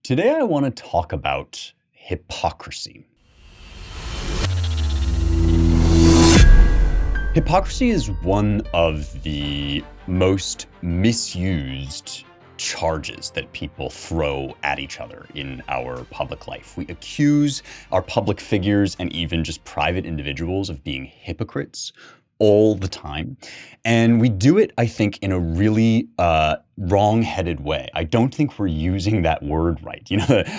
Today I want to talk about hypocrisy. Hypocrisy is one of the most misused charges that people throw at each other in our public life. We accuse our public figures and even just private individuals of being hypocrites all the time. And we do it, I think, in a really wrong-headed way. I don't think we're using that word right.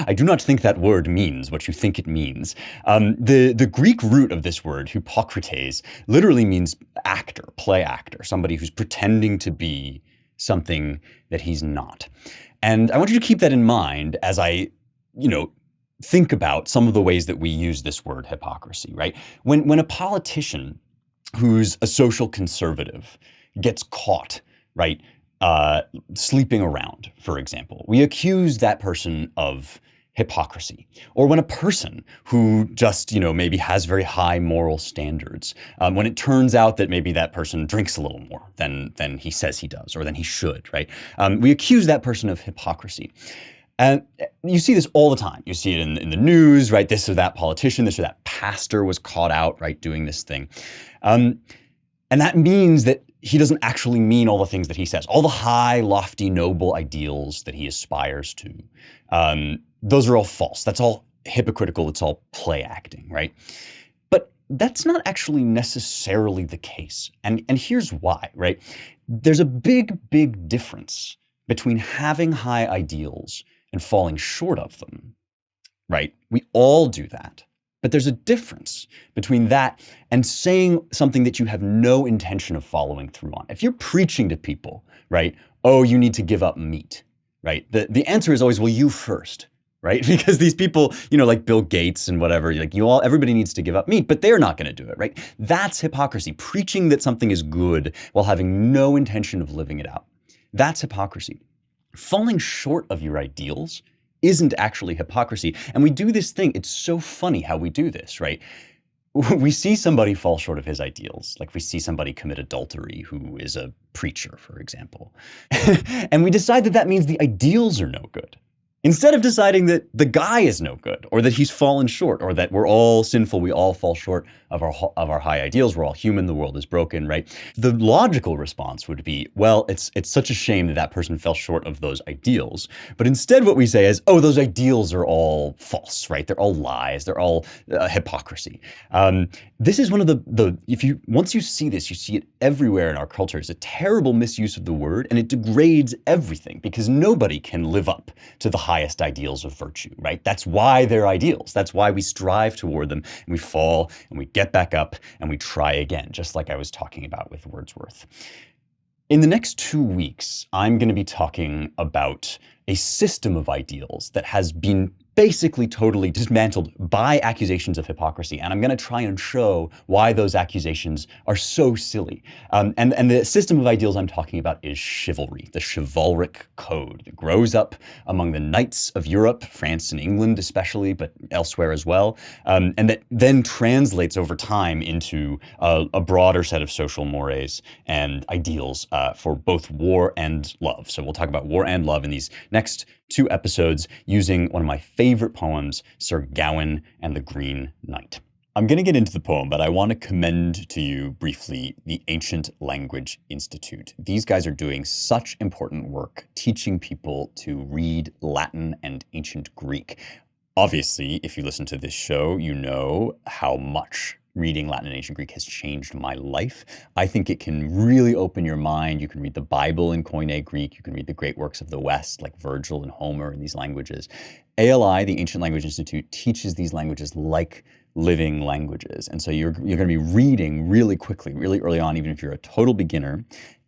I do not think that word means what you think it means. The Greek root of this word, hypokrites, literally means actor, play actor, somebody who's pretending to be something that he's not. And I want you to keep that in mind as I, think about some of the ways that we use this word hypocrisy, right? When a politician who's a social conservative gets caught, right, sleeping around, for example, we accuse that person of hypocrisy. Or when a person who just, maybe has very high moral standards, when it turns out that maybe that person drinks a little more than he says he does, or than he should, right? We accuse that person of hypocrisy. And you see this all the time. You see it in the news, right? This or that politician, this or that pastor was caught out, right, doing this thing. And that means that he doesn't actually mean all the things that he says, all the high, lofty, noble ideals that he aspires to. Those are all false. That's all hypocritical. It's all play acting, right? But that's not actually necessarily the case. And here's why, right? There's a big, big difference between having high ideals and falling short of them, right? We all do that. But there's a difference between that and saying something that you have no intention of following through on. If you're preaching to people, right, oh, you need to give up meat, right? The answer is always, well, you first, right? Because these people, like Bill Gates and whatever, everybody needs to give up meat, but they're not going to do it, right? That's hypocrisy. Preaching that something is good while having no intention of living it out. That's hypocrisy. Falling short of your ideals isn't actually hypocrisy. And we do this thing. It's so funny how we do this, right? We see somebody fall short of his ideals, like we see somebody commit adultery who is a preacher, for example. And we decide that that means the ideals are no good. Instead of deciding that the guy is no good, or that he's fallen short, or that we're all sinful, we all fall short of our high ideals, we're all human, the world is broken, right? The logical response would be, well, it's such a shame that that person fell short of those ideals. But instead what we say is, oh, those ideals are all false, right? They're all lies, they're all hypocrisy. This is one of once you see this, you see it everywhere in our culture. It's a terrible misuse of the word, and it degrades everything because nobody can live up to the highest ideals of virtue, right? That's why they're ideals. That's why we strive toward them, and we fall, and we get back up, and we try again, just like I was talking about with Wordsworth. In the next 2 weeks, I'm going to be talking about a system of ideals that has been basically totally dismantled by accusations of hypocrisy. And I'm going to try and show why those accusations are so silly. And the system of ideals I'm talking about is chivalry, the chivalric code that grows up among the knights of Europe, France and England especially, but elsewhere as well, and that then translates over time into a broader set of social mores and ideals for both war and love. So we'll talk about war and love in these next 2 episodes using one of my favorite poems, Sir Gawain and the Green Knight. I'm going to get into the poem, but I want to commend to you briefly the Ancient Language Institute. These guys are doing such important work teaching people to read Latin and Ancient Greek. Obviously, if you listen to this show, you know how much reading Latin and Ancient Greek has changed my life. I think it can really open your mind. You can read the Bible in Koine Greek. You can read the great works of the West, like Virgil and Homer in these languages. ALI, the Ancient Language Institute, teaches these languages like living languages. And so you're going to be reading really quickly, really early on, even if you're a total beginner.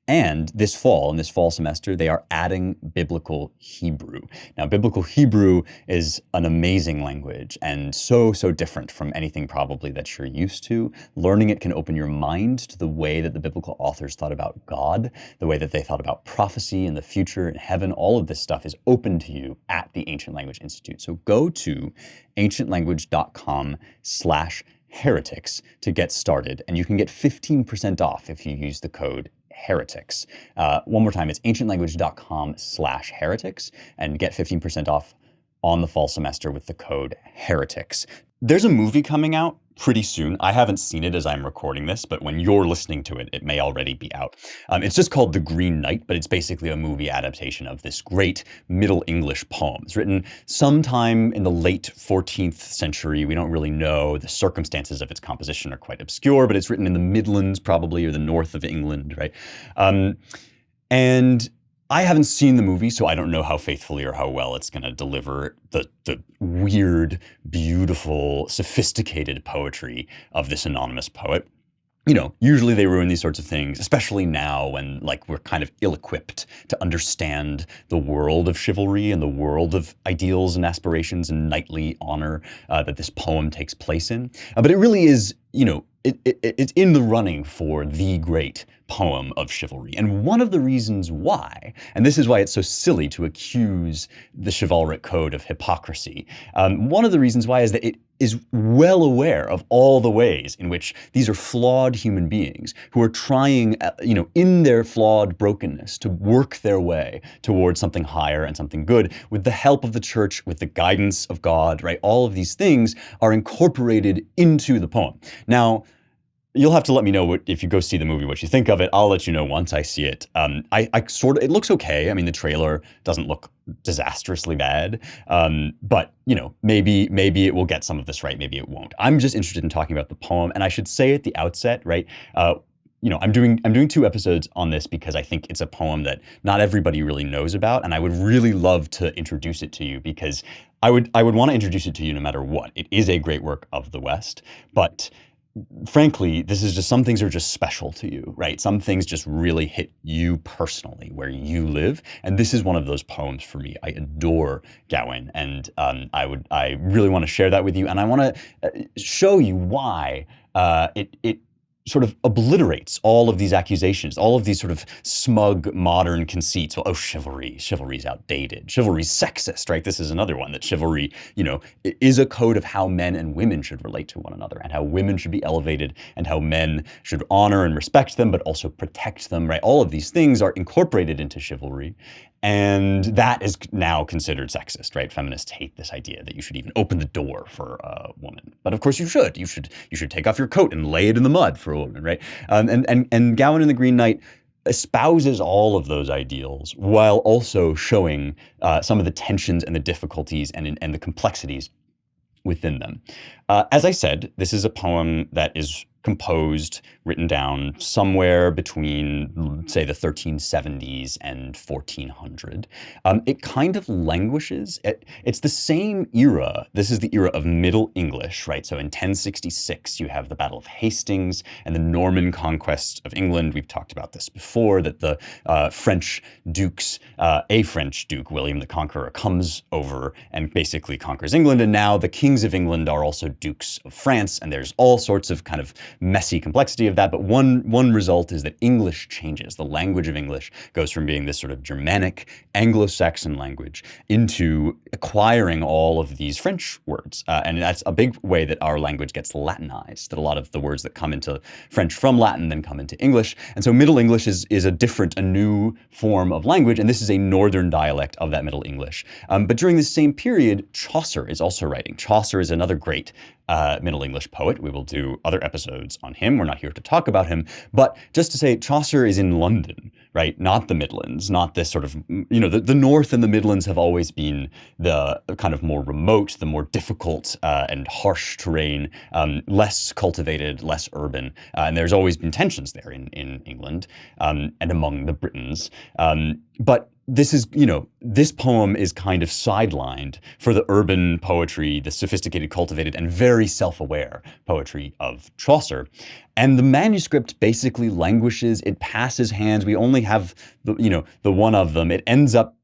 And in this fall semester, they are adding Biblical Hebrew. Now, Biblical Hebrew is an amazing language and so different from anything probably that you're used to. Learning it can open your mind to the way that the biblical authors thought about God, the way that they thought about prophecy and the future and heaven. All of this stuff is open to you at the Ancient Language Institute. So go to ancientlanguage.com/heretics to get started, and you can get 15% off if you use the code heretics. One more time, it's ancientlanguage.com/heretics and get 15% off on the fall semester with the code Heretics. There's a movie coming out pretty soon. I haven't seen it as I'm recording this, but when you're listening to it, it may already be out. It's just called The Green Knight, but it's basically a movie adaptation of this great Middle English poem. It's written sometime in the late 14th century. We don't really know. The circumstances of its composition are quite obscure, but it's written in the Midlands probably, or the north of England, right? And I haven't seen the movie, so I don't know how faithfully or how well it's going to deliver the weird, beautiful, sophisticated poetry of this anonymous poet. You know, usually they ruin these sorts of things, especially now when like we're kind of ill-equipped to understand the world of chivalry and the world of ideals and aspirations and knightly honor that this poem takes place in. But it really is, you know, it's in the running for the great poem of chivalry. And one of the reasons why, and this is why it's so silly to accuse the chivalric code of hypocrisy, one of the reasons why is that it is well aware of all the ways in which these are flawed human beings who are trying, you know, in their flawed brokenness to work their way towards something higher and something good with the help of the church, with the guidance of God, right? All of these things are incorporated into the poem. Now, you'll have to let me know if you go see the movie, what you think of it. I'll let you know once I see it. It looks okay. I mean, the trailer doesn't look disastrously bad. But, you know, maybe it will get some of this right. Maybe it won't. I'm just interested in talking about the poem. And I should say at the outset, right? You know, I'm doing 2 episodes on this because I think it's a poem that not everybody really knows about. And I would really love to introduce it to you because I would want to introduce it to you no matter what. It is a great work of the West, but frankly, this is just, some things are just special to you, right? Some things just really hit you personally where you live. And this is one of those poems for me. I adore Gawain, and I really want to share that with you. And I want to show you why it sort of obliterates all of these accusations, all of these sort of smug modern conceits. Well, oh, chivalry's outdated. Chivalry's sexist, right? This is another one, that chivalry, you know, is a code of how men and women should relate to one another, and how women should be elevated, and how men should honor and respect them, but also protect them, right? All of these things are incorporated into chivalry. And that is now considered sexist, right? Feminists hate this idea that you should even open the door for a woman. But of course you should. You should take off your coat and lay it in the mud for a woman, right? And Gawain and the Green Knight espouses all of those ideals while also showing some of the tensions and the difficulties and the complexities within them. As I said, this is a poem that is composed, written down somewhere between, say, the 1370s and 1400. It kind of languishes. It's the same era. This is the era of Middle English, right? So in 1066, you have the Battle of Hastings and the Norman conquest of England. We've talked about this before, that the French dukes, a French duke, William the Conqueror, comes over and basically conquers England. And now the kings of England are also dukes of France. And there's all sorts of kind of messy complexity of that, but one result is that English changes. The language of English goes from being this sort of Germanic, Anglo-Saxon language into acquiring all of these French words. And that's a big way that our language gets Latinized, that a lot of the words that come into French from Latin then come into English. And so Middle English is a new form of language, and this is a northern dialect of that Middle English. But during this same period, Chaucer is also writing. Chaucer is another great Middle English poet. We will do other episodes on him. We're not here to talk about him, but just to say, Chaucer is in London, right? Not the Midlands, not this sort of, you know, the North and the Midlands have always been the kind of more remote, the more difficult and harsh terrain, less cultivated, less urban. And there's always been tensions there in England and among the Britons. But this is, you know, this poem is kind of sidelined for the urban poetry, the sophisticated, cultivated, and very self-aware poetry of Chaucer. And the manuscript basically languishes. It passes hands. We only have the one of them. It ends up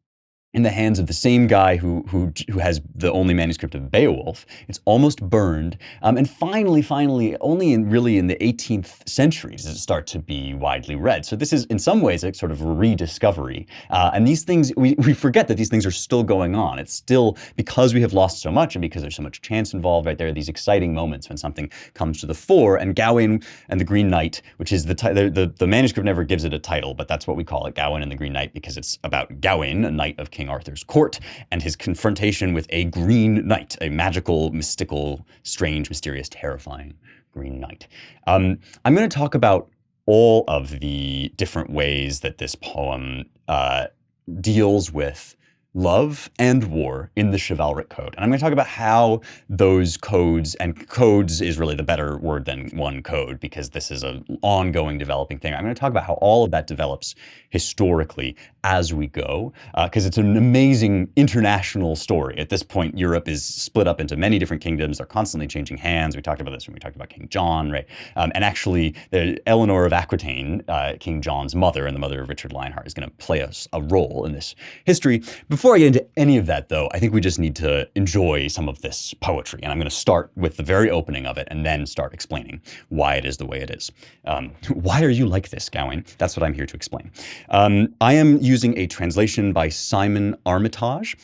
in the hands of the same guy who has the only manuscript of Beowulf. It's almost burned. And finally, only in the 18th century does it start to be widely read. So this is in some ways a sort of rediscovery. And these things, we forget that these things are still going on. It's still, because we have lost so much and because there's so much chance involved, right? There are these exciting moments when something comes to the fore. And Gawain and the Green Knight, which is the manuscript never gives it a title, but that's what we call it, Gawain and the Green Knight, because it's about Gawain, a knight of King King Arthur's court and his confrontation with a green knight, a magical, mystical, strange, mysterious, terrifying green knight. I'm going to talk about all of the different ways that this poem deals with love and war in the chivalric code. And I'm going to talk about how those codes, and codes is really the better word than one code because this is an ongoing developing thing. I'm going to talk about how all of that develops historically as we go, because it's an amazing international story. At this point, Europe is split up into many different kingdoms. They're constantly changing hands. We talked about this when we talked about King John, right? And actually, Eleanor of Aquitaine, King John's mother and the mother of Richard Lionheart, is going to play a role in this history. Before I get into any of that, though, I think we just need to enjoy some of this poetry. And I'm going to start with the very opening of it and then start explaining why it is the way it is. Why are you like this, Gawain? That's what I'm here to explain. I am using a translation by Simon Armitage.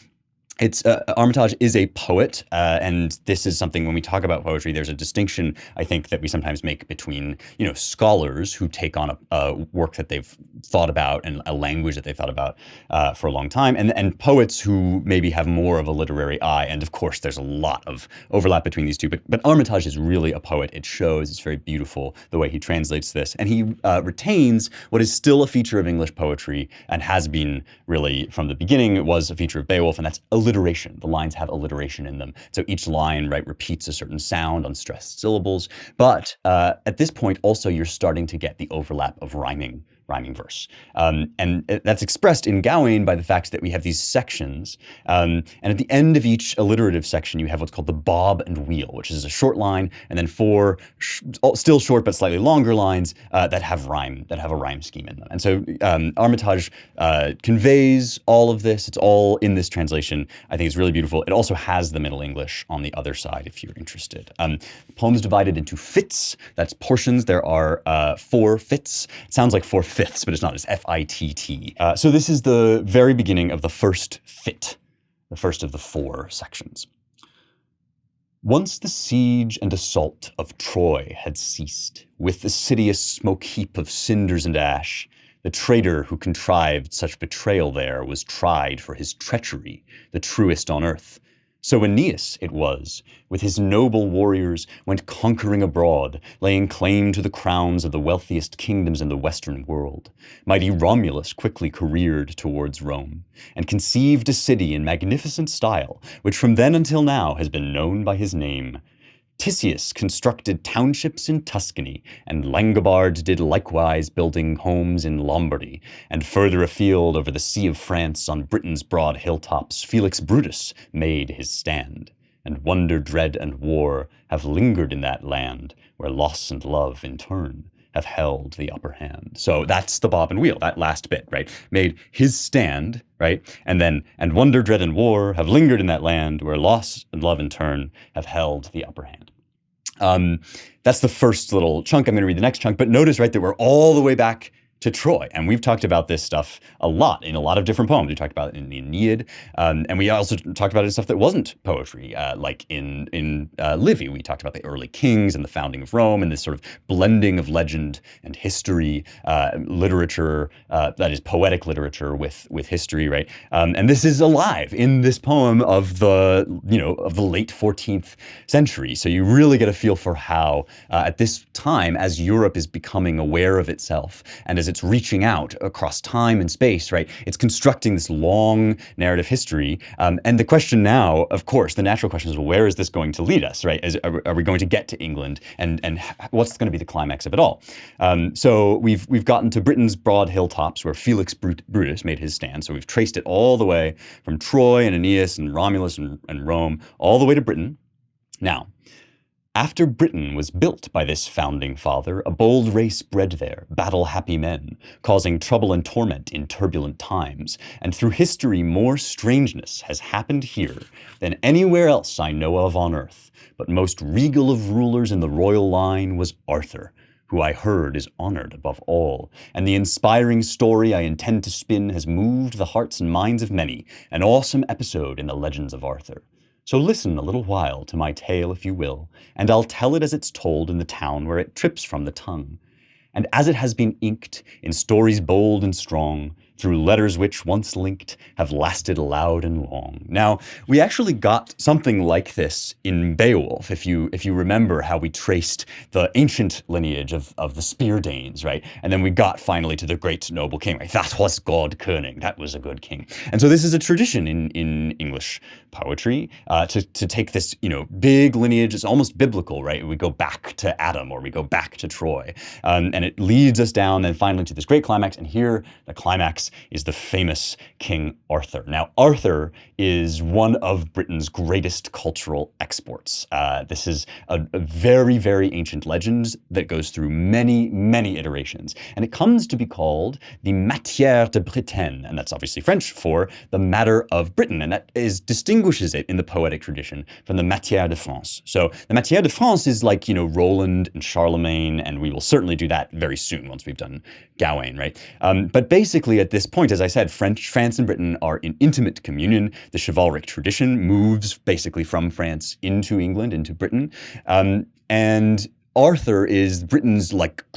Armitage is a poet, and this is something when we talk about poetry, there's a distinction, I think, that we sometimes make between, scholars who take on a work that they've thought about and a language that they've thought about for a long time, and poets who maybe have more of a literary eye. And of course, there's a lot of overlap between these two, but Armitage is really a poet. It shows, it's very beautiful the way he translates this, and he retains what is still a feature of English poetry and has been really from the beginning. It was a feature of Beowulf, and that's alliteration. The lines have alliteration in them. So each line, right, repeats a certain sound on stressed syllables. But at this point, also, you're starting to get the overlap of rhyming verse. And that's expressed in Gawain by the fact that we have these sections. And at the end of each alliterative section, you have what's called the bob and wheel, which is a short line, and then four still short but slightly longer lines that have a rhyme scheme in them. And so Armitage conveys all of this. It's all in this translation. I think it's really beautiful. It also has the Middle English on the other side if you're interested. The poem's divided into fits. That's portions. There are 4 fits. It sounds like 4 fifths, but it's not. It's F-I-T-T. So this is the very beginning of the first fit, the first of the 4 sections. Once the siege and assault of Troy had ceased, with the city a smoke heap of cinders and ash, the traitor who contrived such betrayal there was tried for his treachery, the truest on earth. So Aeneas it was, with his noble warriors, went conquering abroad, laying claim to the crowns of the wealthiest kingdoms in the western world. Mighty Romulus quickly careered towards Rome, and conceived a city in magnificent style, which from then until now has been known by his name. Tisius constructed townships in Tuscany, and Langobard did likewise, building homes in Lombardy, and further afield over the Sea of France on Britain's broad hilltops, Felix Brutus made his stand. And wonder, dread, and war have lingered in that land, where loss and love in turn have held the upper hand. So that's the bob and wheel, that last bit, right? Made his stand, right? And then, and wonder, dread, and war have lingered in that land, where loss and love in turn have held the upper hand. That's the first little chunk. I'm going to read the next chunk, but notice, right, that we're all the way back to Troy. And we've talked about this stuff a lot in a lot of different poems. We talked about it in the Aeneid, and we also talked about it in stuff that wasn't poetry, like in Livy. We talked about the early kings and the founding of Rome and this sort of blending of legend and history, literature, that is poetic literature with history, right? And this is alive in this poem of the late 14th century. So you really get a feel for how at this time, as Europe is becoming aware of itself and as it's reaching out across time and space, right? It's constructing this long narrative history. And the question now, of course, the natural question is, well, where is this going to lead us, right? Are we going to get to England? And what's going to be the climax of it all? So we've gotten to Britain's broad hilltops where Felix Brutus made his stand. So we've traced it all the way from Troy and Aeneas and Romulus and Rome, all the way to Britain. Now, after Britain was built by this founding father, a bold race bred there, battle-happy men, causing trouble and torment in turbulent times. And through history more strangeness has happened here than anywhere else I know of on earth. But most regal of rulers in the royal line was Arthur, who I heard is honored above all. And the inspiring story I intend to spin has moved the hearts and minds of many, an awesome episode in the legends of Arthur. So listen a little while to my tale, if you will, and I'll tell it as it's told in the town where it trips from the tongue. And as it has been inked in stories bold and strong, through letters which, once linked, have lasted loud and long. Now, we actually got something like this in Beowulf, if you remember how we traced the ancient lineage of the Spear Danes, right? And then we got finally to the great noble king, right? That was God König. That was a good king. And so this is a tradition in English poetry to take this, big lineage. It's almost biblical, right? We go back to Adam or we go back to Troy. And it leads us down then finally to this great climax. And here the climax is the famous King Arthur. Now, Arthur is one of Britain's greatest cultural exports. This is a very, very ancient legend that goes through many, many iterations. And it comes to be called the Matière de Bretagne. And that's obviously French for the matter of Britain. And that distinguishes it in the poetic tradition from the Matière de France. So the Matière de France is like, Roland and Charlemagne, and we will certainly do that very soon once we've done Gawain, right? But basically at this point, as I said, France and Britain are in intimate communion. The chivalric tradition moves basically from France into England, into Britain. And Arthur is Britain's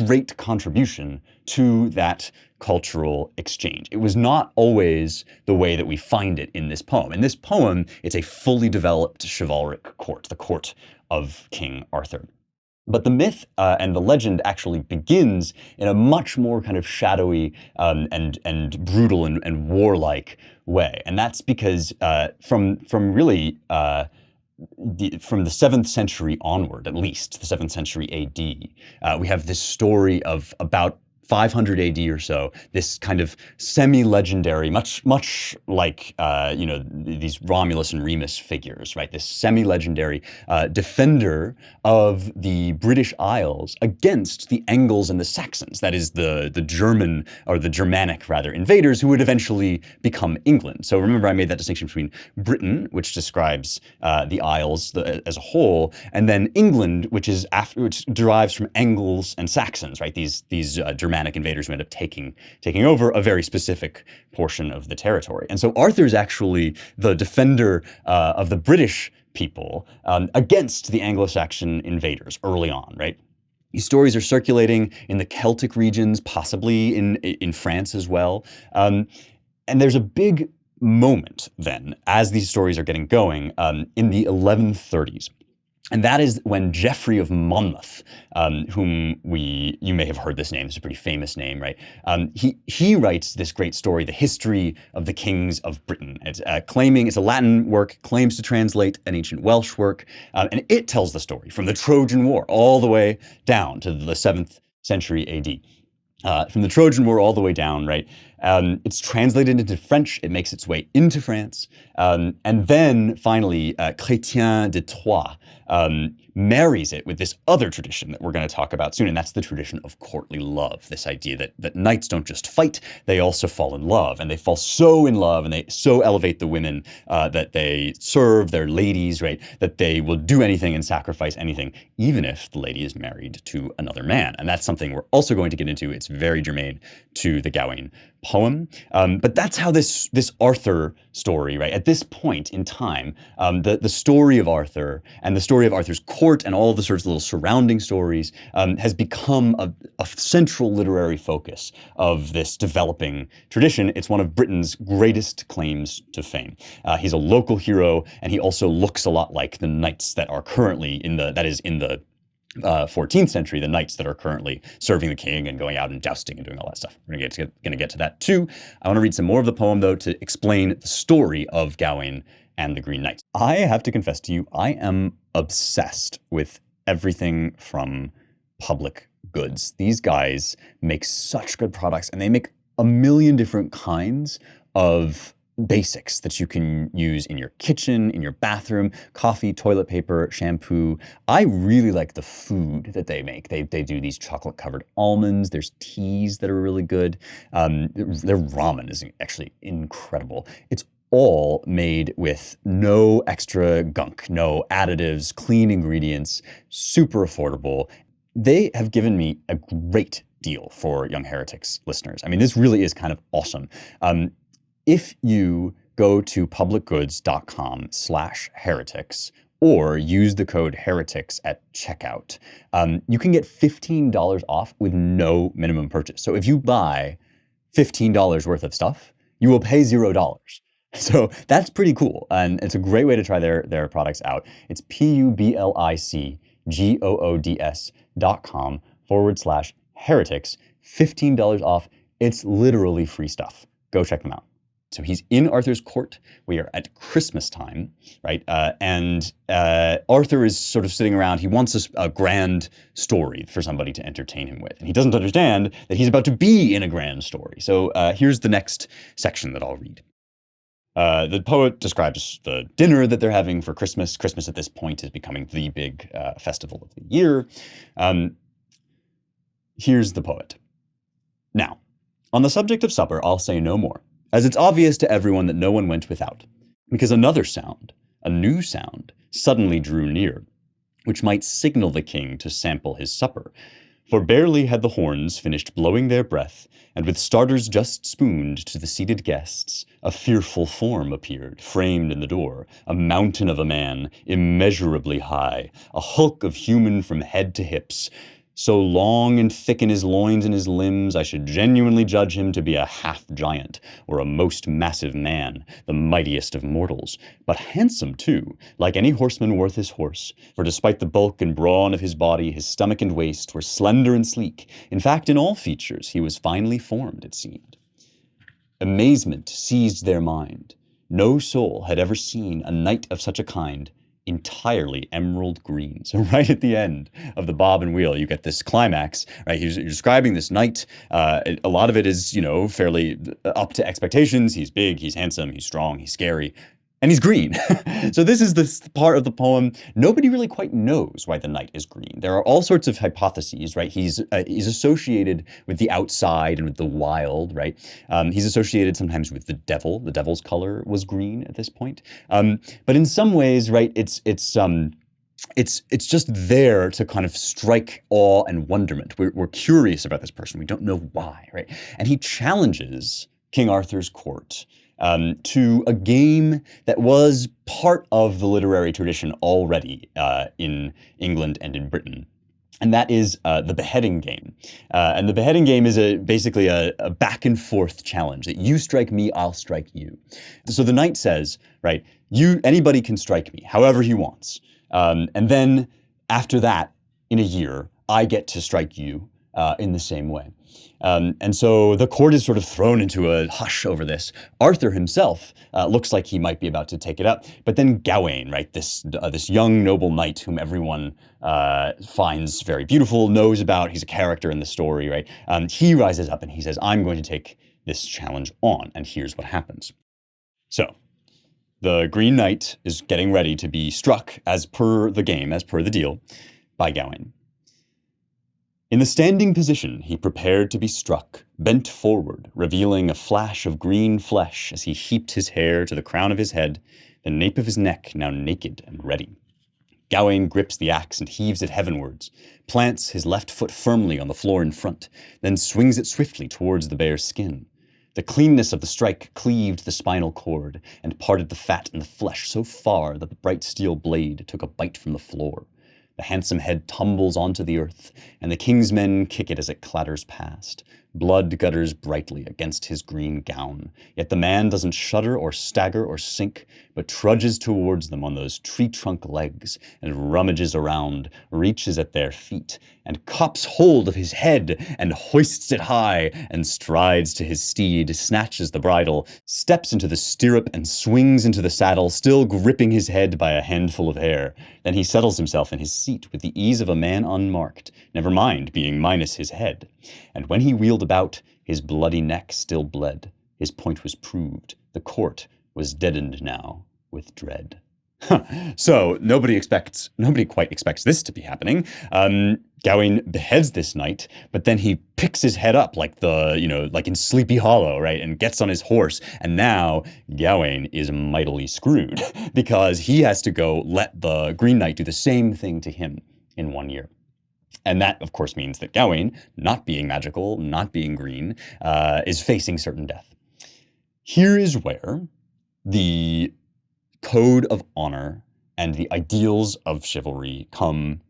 great contribution to that cultural exchange. It was not always the way that we find it in this poem. In this poem, it's a fully developed chivalric court, the court of King Arthur. But the myth and the legend actually begins in a much more kind of shadowy and brutal and warlike way. And that's because from the 7th century onward, at least, the 7th century AD, we have this story of about 500 AD or so, this kind of semi-legendary, much like, these Romulus and Remus figures, right? This semi-legendary defender of the British Isles against the Angles and the Saxons. That is the German, or the Germanic, rather, invaders who would eventually become England. So remember, I made that distinction between Britain, which describes the Isles as a whole, and then England, which derives from Angles and Saxons, right? These Germanic invaders who end up taking over a very specific portion of the territory. And so Arthur's actually the defender of the British people against the Anglo-Saxon invaders early on, right? These stories are circulating in the Celtic regions, possibly in France as well. And there's a big moment then, as these stories are getting going, in the 1130s. And that is when Geoffrey of Monmouth, whom you may have heard this name, it's a pretty famous name, right? He writes this great story, The History of the Kings of Britain. It's a Latin work, claims to translate an ancient Welsh work, and it tells the story from the Trojan War all the way down to the 7th century AD. From the Trojan War all the way down, right? It's translated into French. It makes its way into France. And then finally, Chrétien de Troyes marries it with this other tradition that we're going to talk about soon. And that's the tradition of courtly love. This idea that knights don't just fight, they also fall in love. And they fall so in love and they so elevate the women that they serve their ladies, right? That they will do anything and sacrifice anything, even if the lady is married to another man. And that's something we're also going to get into. It's very germane to the Gawain poem. But that's how this Arthur story, right? At this point in time, the story of Arthur and the story of Arthur's court and all the sorts of little surrounding stories has become a central literary focus of this developing tradition. It's one of Britain's greatest claims to fame. He's a local hero, and he also looks a lot like the knights that are currently in the 14th century, the knights that are currently serving the king and going out and jousting and doing all that stuff. We're going to get to that too. I want to read some more of the poem, though, to explain the story of Gawain and the Green Knights. I have to confess to you, I am obsessed with everything from public goods. These guys make such good products, and they make a million different kinds of basics that you can use in your kitchen, in your bathroom: coffee, toilet paper, shampoo. I really like the food that they make. They do these chocolate covered almonds. There's teas that are really good. Their ramen is actually incredible. It's all made with no extra gunk, no additives, clean ingredients, super affordable. They have given me a great deal for Young Heretics listeners. I mean, this really is kind of awesome. If you go to publicgoods.com/heretics or use the code heretics at checkout, you can get $15 off with no minimum purchase. So if you buy $15 worth of stuff, you will pay $0. So that's pretty cool. And it's a great way to try their products out. It's publicgoods.com/heretics, $15 off. It's literally free stuff. Go check them out. So he's in Arthur's court. We are at Christmas time, right? And Arthur is sort of sitting around. He wants a grand story for somebody to entertain him with. And he doesn't understand that he's about to be in a grand story. So here's the next section that I'll read. The poet describes the dinner that they're having for Christmas. Christmas at this point is becoming the big festival of the year. Here's the poet. Now, on the subject of supper, I'll say no more, as it's obvious to everyone that no one went without, because another sound, a new sound, suddenly drew near, which might signal the king to sample his supper. For barely had the horns finished blowing their breath, and with starters just spooned to the seated guests, a fearful form appeared, framed in the door, a mountain of a man, immeasurably high, a hulk of human from head to hips. So long and thick in his loins and his limbs, I should genuinely judge him to be a half-giant, or a most massive man, the mightiest of mortals. But handsome, too, like any horseman worth his horse, for despite the bulk and brawn of his body, his stomach and waist were slender and sleek. In fact, in all features, he was finely formed, it seemed. Amazement seized their mind. No soul had ever seen a knight of such a kind, entirely emerald green. So right at the end of the bob and wheel, you get this climax, right? He's describing this knight. A lot of it is, fairly up to expectations. He's big, he's handsome, he's strong, he's scary, and he's green. So this is the part of the poem. Nobody really quite knows why the knight is green. There are all sorts of hypotheses, right? He's associated with the outside and with the wild, right? He's associated sometimes with the devil. The devil's color was green at this point. But in some ways, right, it's just there to kind of strike awe and wonderment. We're curious about this person. We don't know why, right? And he challenges King Arthur's court to a game that was part of the literary tradition already in England and in Britain. And that is the beheading game. And the beheading game is basically a back and forth challenge that you strike me, I'll strike you. So the knight says, right, anybody can strike me however he wants. And then after that, in a year, I get to strike you in the same way. And so the court is sort of thrown into a hush over this. Arthur himself looks like he might be about to take it up, but then Gawain, right, this young noble knight whom everyone finds very beautiful, knows about, he's a character in the story, right? He rises up and he says, I'm going to take this challenge on, and here's what happens. So the Green Knight is getting ready to be struck, as per the game, as per the deal, by Gawain. In the standing position, he prepared to be struck, bent forward, revealing a flash of green flesh as he heaped his hair to the crown of his head, the nape of his neck now naked and ready. Gawain grips the axe and heaves it heavenwards, plants his left foot firmly on the floor in front, then swings it swiftly towards the bear's skin. The cleanness of the strike cleaved the spinal cord and parted the fat and the flesh so far that the bright steel blade took a bite from the floor. The handsome head tumbles onto the earth, and the king's men kick it as it clatters past. Blood gutters brightly against his green gown, yet the man doesn't shudder or stagger or sink, but trudges towards them on those tree-trunk legs, and rummages around, reaches at their feet, and cops hold of his head, and hoists it high, and strides to his steed, snatches the bridle, steps into the stirrup, and swings into the saddle, still gripping his head by a handful of hair. Then he settles himself in his seat with the ease of a man unmarked, never mind being minus his head. And when he wheeled about, his bloody neck still bled. His point was proved. The court was deadened now with dread. So nobody quite expects this to be happening. Gawain beheads this knight, but then he picks his head up like like in Sleepy Hollow, right, and gets on his horse. And now Gawain is mightily screwed because he has to go let the Green Knight do the same thing to him in 1 year. And that, of course, means that Gawain, not being magical, not being green, is facing certain death. Here is where the code of honor and the ideals of chivalry come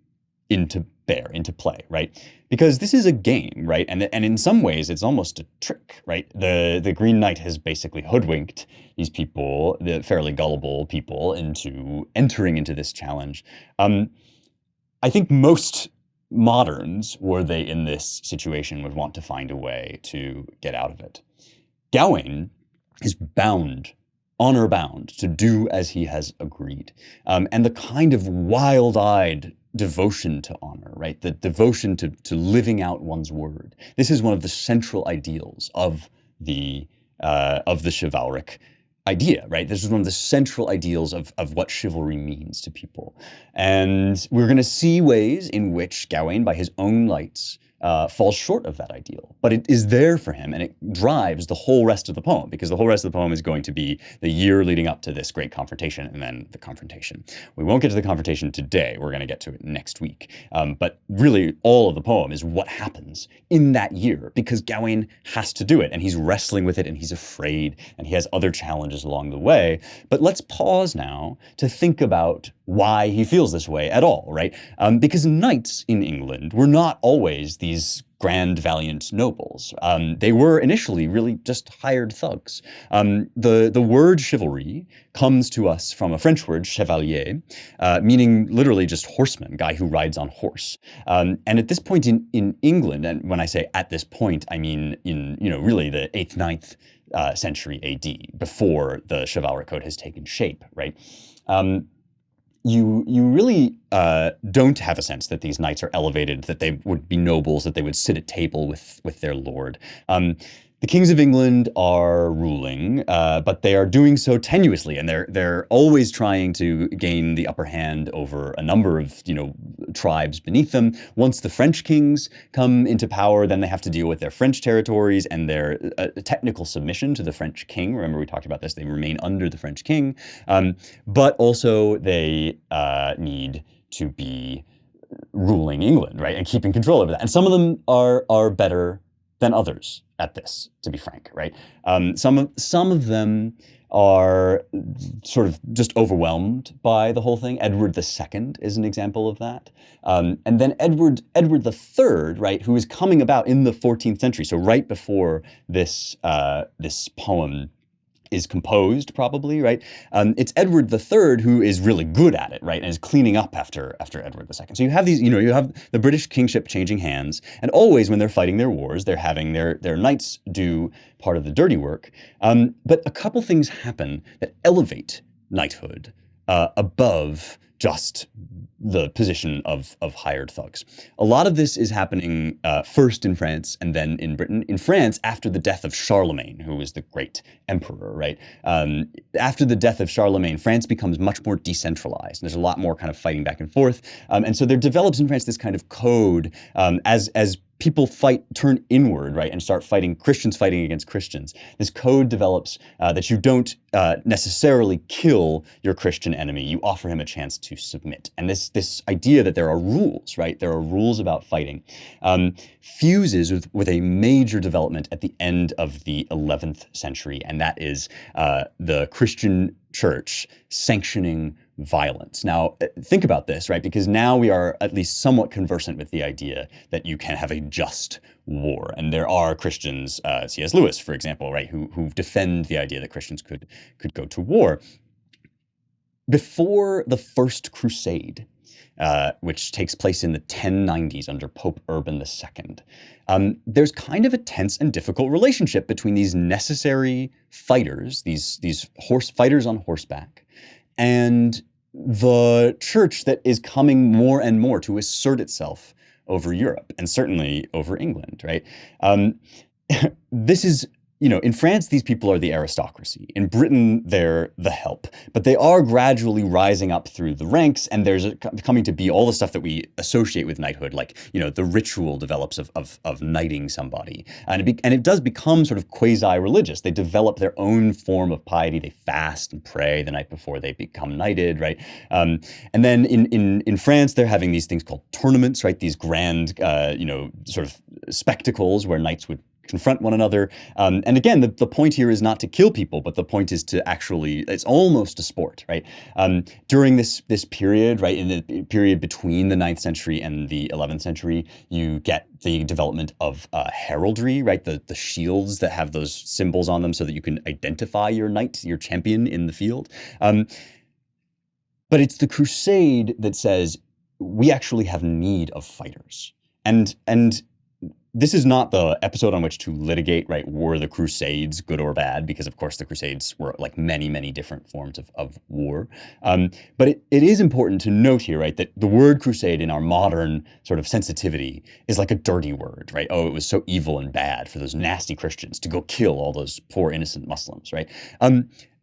into there into play, right? Because this is a game, right? And in some ways, it's almost a trick, right? The Green Knight has basically hoodwinked these people, the fairly gullible people, into entering into this challenge. I think most moderns, were they in this situation, would want to find a way to get out of it. Gawain is bound, honor bound, to do as he has agreed. And the kind of wild-eyed devotion to honor, right? The devotion to living out one's word. This is one of the central ideals of the chivalric idea, right? This is one of the central ideals of what chivalry means to people. And we're going to see ways in which Gawain, by his own lights, falls short of that ideal. But it is there for him, and it drives the whole rest of the poem, because the whole rest of the poem is going to be the year leading up to this great confrontation, and then the confrontation. We won't get to the confrontation today. We're going to get to it next week. But really, all of the poem is what happens in that year, because Gawain has to do it, and he's wrestling with it, and he's afraid, and he has other challenges along the way. But let's pause now to think about why he feels this way at all, right? Because knights in England were not always these grand, valiant nobles. They were initially really just hired thugs. The word chivalry comes to us from a French word, chevalier, meaning literally just horseman, guy who rides on horse. And at this point in England, and when I say at this point, I mean in really the 8th, 9th century AD, before the chivalric code has taken shape, right? You really don't have a sense that these knights are elevated, that they would be nobles, that they would sit at table with their lord. The kings of England are ruling, but they are doing so tenuously, and they're always trying to gain the upper hand over a number of tribes beneath them. Once the French kings come into power, then they have to deal with their French territories and their technical submission to the French king. Remember, we talked about this; they remain under the French king, but also they need to be ruling England, right, and keeping control over that. And some of them are better than others at this, to be frank, right? Some of them are sort of just overwhelmed by the whole thing. Edward II is an example of that. And then Edward III, right, who is coming about in the 14th century, so right before this poem is composed, probably, right? It's Edward III who is really good at it, right, and is cleaning up after Edward II. So you have these, you have the British kingship changing hands, and always when they're fighting their wars, they're having their knights do part of the dirty work. But a couple things happen that elevate knighthood above just the position of hired thugs. A lot of this is happening first in France and then in Britain. In France, after the death of Charlemagne, who was the great emperor, right? After the death of Charlemagne, France becomes much more decentralized. There's a lot more kind of fighting back and forth. And so there develops in France this kind of code as people turn inward, right, and start fighting, Christians fighting against Christians. This code develops that you don't necessarily kill your Christian enemy. You offer him a chance to submit. And this idea that there are rules, right, there are rules about fighting, fuses with a major development at the end of the 11th century, and that is the Christian church sanctioning violence. Now, think about this, right? Because now we are at least somewhat conversant with the idea that you can have a just war. And there are Christians, C.S. Lewis, for example, right, who defend the idea that Christians could go to war. Before the First Crusade, which takes place in the 1090s under Pope Urban II, there's kind of a tense and difficult relationship between these necessary fighters, these horse fighters on horseback, and the church that is coming more and more to assert itself over Europe, and certainly over England, right? This is, in France, these people are the aristocracy. In Britain, they're the help. But they are gradually rising up through the ranks, and there's coming to be all the stuff that we associate with knighthood, like, the ritual develops of knighting somebody. And it does become sort of quasi-religious. They develop their own form of piety. They fast and pray the night before they become knighted, right? And then in France, they're having these things called tournaments, right? These grand, sort of spectacles where knights would confront one another. And again, the point here is not to kill people, but the point is to actually, it's almost a sport, right? During this period, right, in the period between the 9th century and the 11th century, you get the development of heraldry, right? The shields that have those symbols on them so that you can identify your knight, your champion in the field. But it's the crusade that says we actually have need of fighters. And this is not the episode on which to litigate, right, were the Crusades good or bad? Because, of course, the Crusades were like many, many different forms of war. But it is important to note here, right, that the word crusade in our modern sort of sensitivity is like a dirty word, right? Oh, it was so evil and bad for those nasty Christians to go kill all those poor innocent Muslims, right?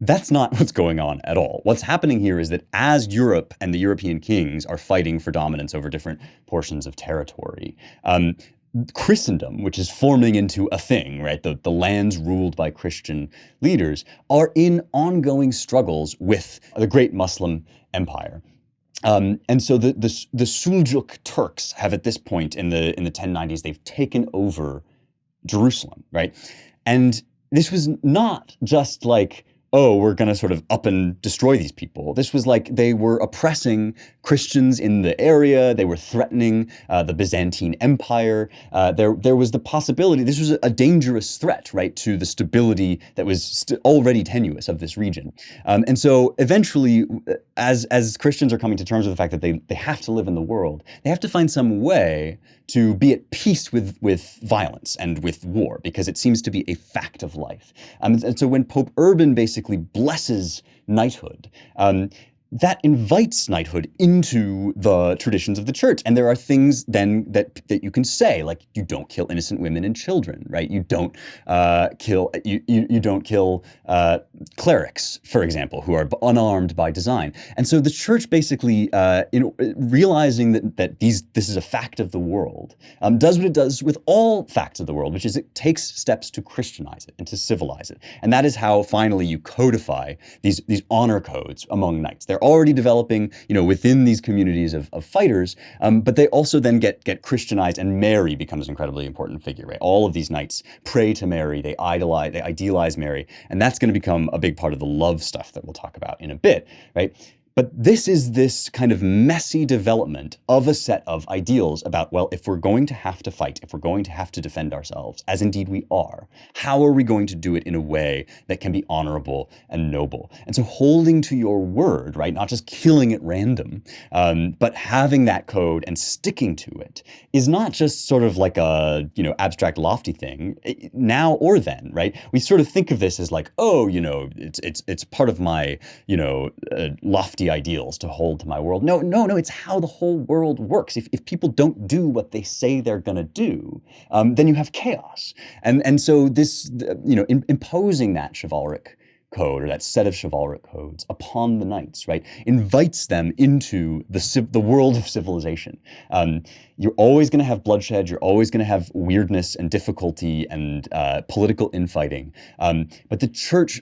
That's not what's going on at all. What's happening here is that as Europe and the European kings are fighting for dominance over different portions of territory, Christendom, which is forming into a thing, right? The lands ruled by Christian leaders are in ongoing struggles with the great Muslim empire. And so the Seljuk Turks have at this point in the 1090s, they've taken over Jerusalem, right? And this was not just like, oh, we're going to sort of up and destroy these people. This was like they were oppressing Christians in the area. They were threatening the Byzantine Empire. There was the possibility, this was a dangerous threat, right, to the stability that was already tenuous of this region. And so eventually, as Christians are coming to terms with the fact that they have to live in the world, they have to find some way to be at peace with violence and with war, because it seems to be a fact of life. And so when Pope Urban basically blesses knighthood, that invites knighthood into the traditions of the church. And there are things then that you can say, like you don't kill innocent women and children, right? You don't you don't kill clerics, for example, who are unarmed by design. And so the church basically, in realizing that this is a fact of the world, does what it does with all facts of the world, which is it takes steps to Christianize it and to civilize it. And that is how finally you codify these honor codes among knights. They're already developing, within these communities of fighters, but they also then get Christianized, and Mary becomes an incredibly important figure, right? All of these knights pray to Mary, they idealize Mary, and that's going to become a big part of the love stuff that we'll talk about in a bit, right? But this is this kind of messy development of a set of ideals about, well, if we're going to have to fight, if we're going to have to defend ourselves, as indeed we are, how are we going to do it in a way that can be honorable and noble? And so holding to your word, right, not just killing at random, but having that code and sticking to it is not just sort of like a, abstract, lofty thing now or then, right? We sort of think of this as like, oh, it's part of my, lofty ideals to hold to my world. No, it's how the whole world works. If people don't do what they say they're going to do, then you have chaos. And so this, imposing that chivalric code, or that set of chivalric codes upon the knights, right, invites them into the world of civilization. You're always going to have bloodshed. You're always going to have weirdness and difficulty and political infighting. But the church,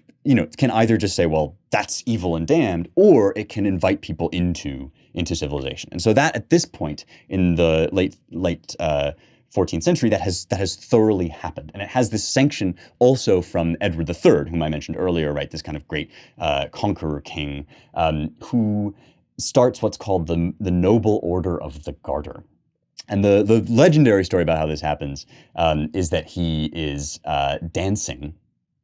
can either just say, well, that's evil and damned, or it can invite people into civilization. And so that at this point in the late 14th century, that has thoroughly happened. And it has this sanction also from Edward III, whom I mentioned earlier, right? This kind of great conqueror king who starts what's called the Noble Order of the Garter. And the legendary story about how this happens is that he is dancing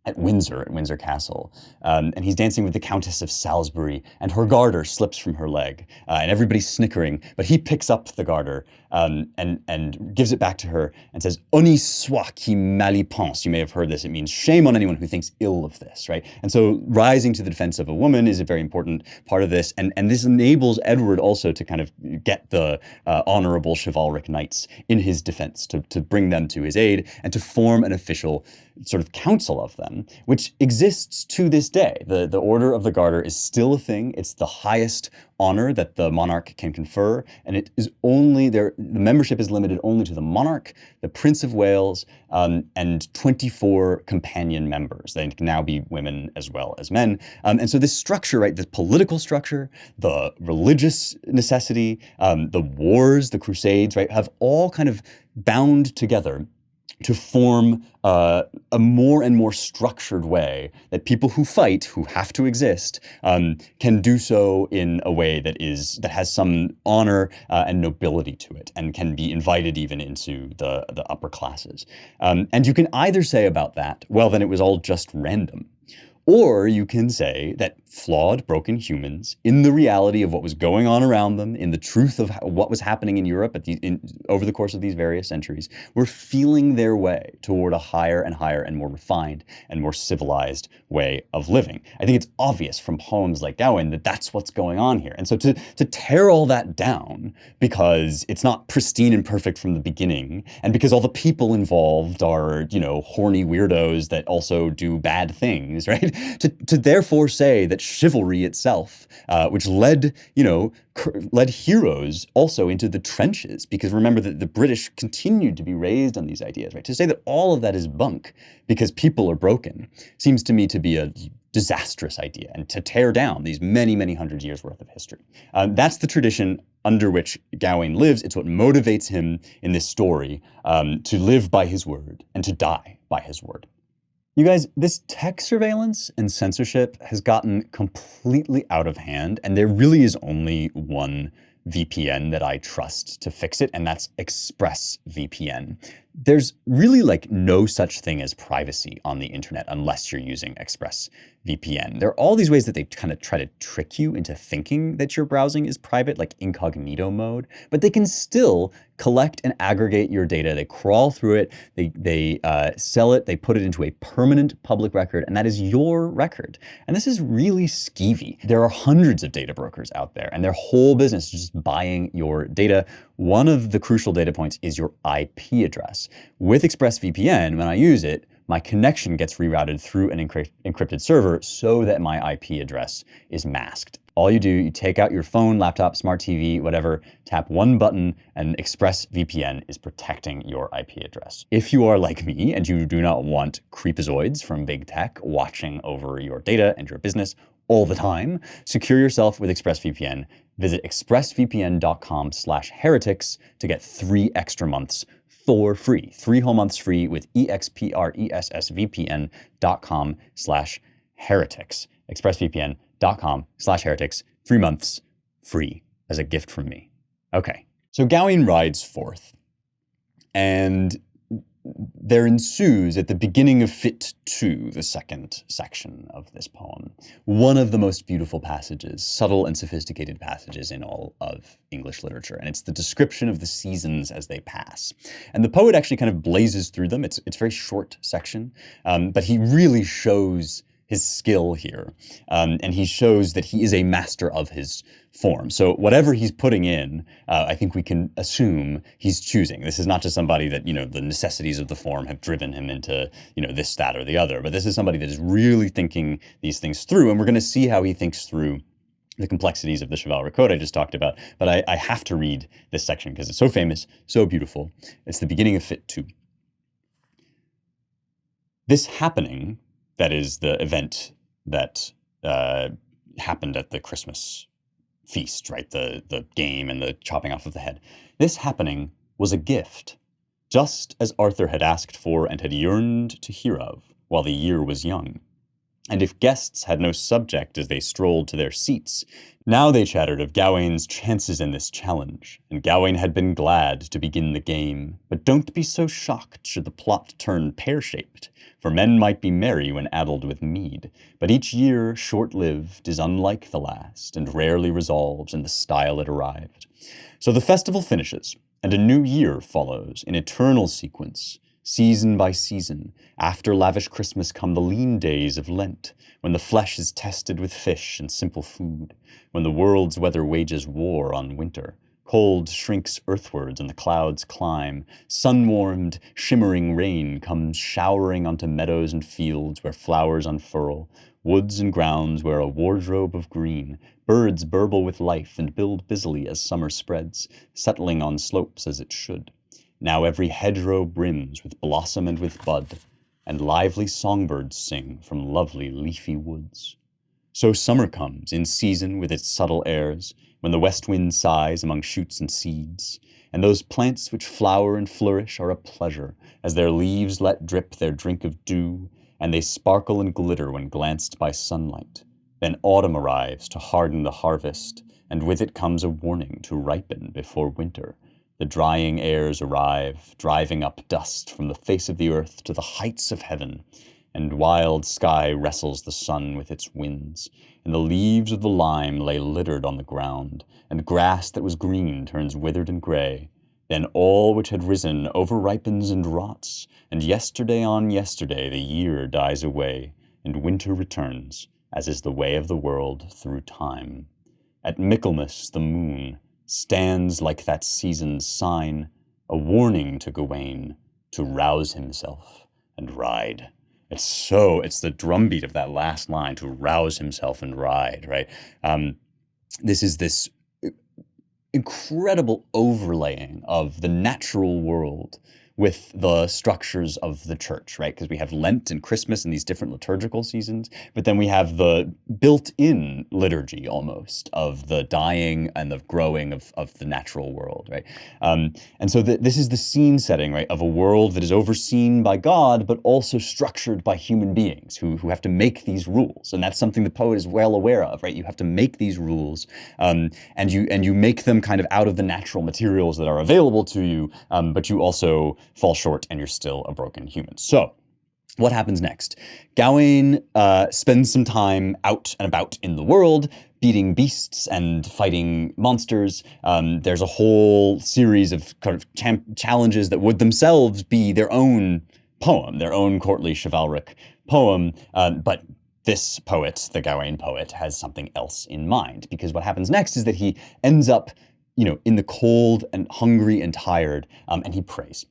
at Windsor Castle. And he's dancing with the Countess of Salisbury, and her garter slips from her leg. And everybody's snickering, but he picks up the garter and gives it back to her and says, "Honi soit qui mal y pense." You may have heard this. It means shame on anyone who thinks ill of this, right? And so rising to the defense of a woman is a very important part of this. And this enables Edward also to kind of get the honorable chivalric knights in his defense, to bring them to his aid and to form an official sort of council of them, which exists to this day. The Order of the Garter is still a thing. It's the highest honor that the monarch can confer, and it is only the membership is limited only to the monarch, the Prince of Wales, and 24 companion members. They can now be women as well as men. And so this structure, right, the political structure, the religious necessity, the wars, the crusades, right, have all kind of bound together to form a more and more structured way that people who fight, who have to exist, can do so in a way that has some honor and nobility to it, and can be invited even into the upper classes. And you can either say about that, well, then it was all just random. Or you can say that flawed, broken humans, in the reality of what was going on around them, in the truth of what was happening in Europe over the course of these various centuries, were feeling their way toward a higher and higher and more refined and more civilized way of living. I think it's obvious from poems like Gawain that that's what's going on here. And so to tear all that down because it's not pristine and perfect from the beginning, and because all the people involved are, horny weirdos that also do bad things, right? To therefore say that chivalry itself, which led heroes also into the trenches, because remember that the British continued to be raised on these ideas, right? To say that all of that is bunk because people are broken seems to me to be a disastrous idea, and to tear down these many, many hundred years worth of history. That's the tradition under which Gawain lives. It's what motivates him in this story to live by his word and to die by his word. You guys, this tech surveillance and censorship has gotten completely out of hand, and there really is only one VPN that I trust to fix it, and that's ExpressVPN. There's really no such thing as privacy on the internet unless you're using ExpressVPN. There are all these ways that they kind of try to trick you into thinking that your browsing is private, like incognito mode, but they can still collect and aggregate your data. They crawl through it, they sell it, they put it into a permanent public record, and that is your record. And this is really skeevy. There are hundreds of data brokers out there, and their whole business is just buying your data. One of the crucial data points is your IP address. With ExpressVPN, when I use it, my connection gets rerouted through an encrypted server so that my IP address is masked. All you do, you take out your phone, laptop, smart TV, whatever, tap one button, and ExpressVPN is protecting your IP address. If you are like me and you do not want creepazoids from big tech watching over your data and your business all the time, secure yourself with ExpressVPN. Visit expressvpn.com/heretics to get 3 extra months for free. 3 whole months free with expressvpn.com/heretics. expressvpn.com/heretics. 3 months free as a gift from me. Okay, so Gawain rides forth, and there ensues at the beginning of Fit 2, the second section of this poem, one of the most beautiful passages, subtle and sophisticated passages in all of English literature. And it's the description of the seasons as they pass. And the poet actually kind of blazes through them. It's a very short section, but he really shows his skill here. And he shows that he is a master of his form. So whatever he's putting in, I think we can assume he's choosing. This is not just somebody that, the necessities of the form have driven him into, this, that, or the other. But this is somebody that is really thinking these things through. And we're going to see how he thinks through the complexities of the chivalric code I just talked about. But I have to read this section because it's so famous, so beautiful. It's the beginning of Fit 2. This happening, that is the event that happened at the Christmas feast, right? The game and the chopping off of the head. This happening was a gift, just as Arthur had asked for and had yearned to hear of while the year was young. And if guests had no subject as they strolled to their seats, now they chattered of Gawain's chances in this challenge, and Gawain had been glad to begin the game. But don't be so shocked should the plot turn pear-shaped, for men might be merry when addled with mead, but each year short-lived is unlike the last, and rarely resolves in the style it arrived. So the festival finishes, and a new year follows in eternal sequence, season by season. After lavish Christmas come the lean days of Lent, when the flesh is tested with fish and simple food, when the world's weather wages war on winter. Cold shrinks earthwards and the clouds climb. Sun-warmed, shimmering rain comes showering onto meadows and fields where flowers unfurl, woods and grounds wear a wardrobe of green. Birds burble with life and build busily as summer spreads, settling on slopes as it should. Now every hedgerow brims with blossom and with bud, and lively songbirds sing from lovely leafy woods. So summer comes, in season with its subtle airs, when the west wind sighs among shoots and seeds, And those plants which flower and flourish are a pleasure, as their leaves let drip their drink of dew, and they sparkle and glitter when glanced by sunlight. Then autumn arrives to harden the harvest, and with it comes a warning to ripen before winter. The drying airs arrive, driving up dust from the face of the earth to the heights of heaven, and wild sky wrestles the sun with its winds, and the leaves of the lime lay littered on the ground, and grass that was green turns withered and gray. Then all which had risen overripens and rots, and yesterday on yesterday the year dies away, and winter returns, as is the way of the world through time. At Michaelmas the moon stands like that season's sign, a warning to Gawain to rouse himself and ride. It's the drumbeat of that last line, to rouse himself and ride, right? This is this incredible overlaying of the natural world with the structures of the church, right? Because we have Lent and Christmas and these different liturgical seasons, but then we have the built-in liturgy almost of the dying and the growing of the natural world, right? And so this is the scene setting, right, of a world that is overseen by God, but also structured by human beings who have to make these rules. And that's something the poet is well aware of, right? You have to make these rules, and you make them kind of out of the natural materials that are available to you, but you also fall short and you're still a broken human. So what happens next? Gawain spends some time out and about in the world, beating beasts and fighting monsters. There's a whole series of kind of challenges that would themselves be their own poem, their own courtly chivalric poem, but this poet, the Gawain poet, has something else in mind, because what happens next is that he ends up, in the cold and hungry and tired, and he prays.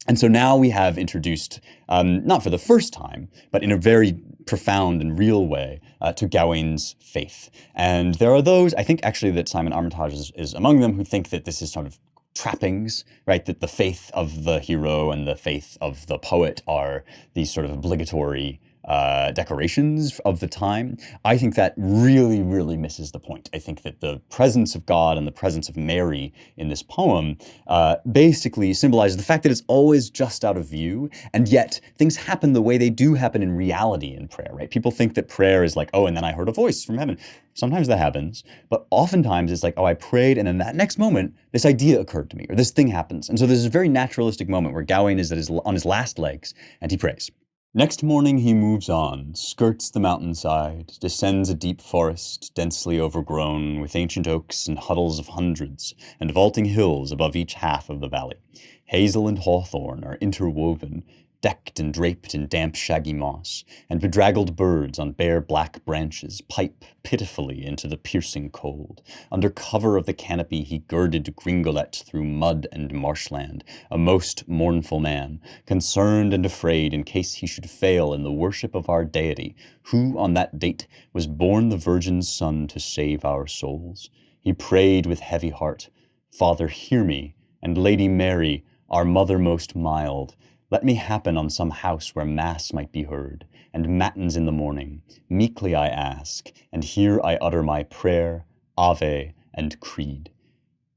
And so now we have introduced, not for the first time, but in a very profound and real way, to Gawain's faith. And there are those, I think actually that Simon Armitage is among them, who think that this is sort of trappings, right? That the faith of the hero and the faith of the poet are these sort of obligatory decorations of the time. I think that really, really misses the point. I think that the presence of God and the presence of Mary in this poem basically symbolizes the fact that it's always just out of view, and yet things happen the way they do happen in reality in prayer, right? People think that prayer is like, oh, and then I heard a voice from heaven. Sometimes that happens, but oftentimes it's like, oh, I prayed, and in that next moment, this idea occurred to me, or this thing happens. And so there's a very naturalistic moment where Gawain is on his last legs, and he prays. Next morning he moves on, skirts the mountainside, descends a deep forest, densely overgrown with ancient oaks and huddles of hundreds, and vaulting hills above each half of the valley. Hazel and hawthorn are interwoven, decked and draped in damp shaggy moss, and bedraggled birds on bare black branches pipe pitifully into the piercing cold. Under cover of the canopy he girded Gringolet through mud and marshland, a most mournful man, concerned and afraid in case he should fail in the worship of our deity, who on that date was born the Virgin's Son to save our souls. He prayed with heavy heart, Father, hear me, and Lady Mary, our mother most mild, let me happen on some house where mass might be heard, and matins in the morning. Meekly I ask, and here I utter my prayer, Ave, and creed.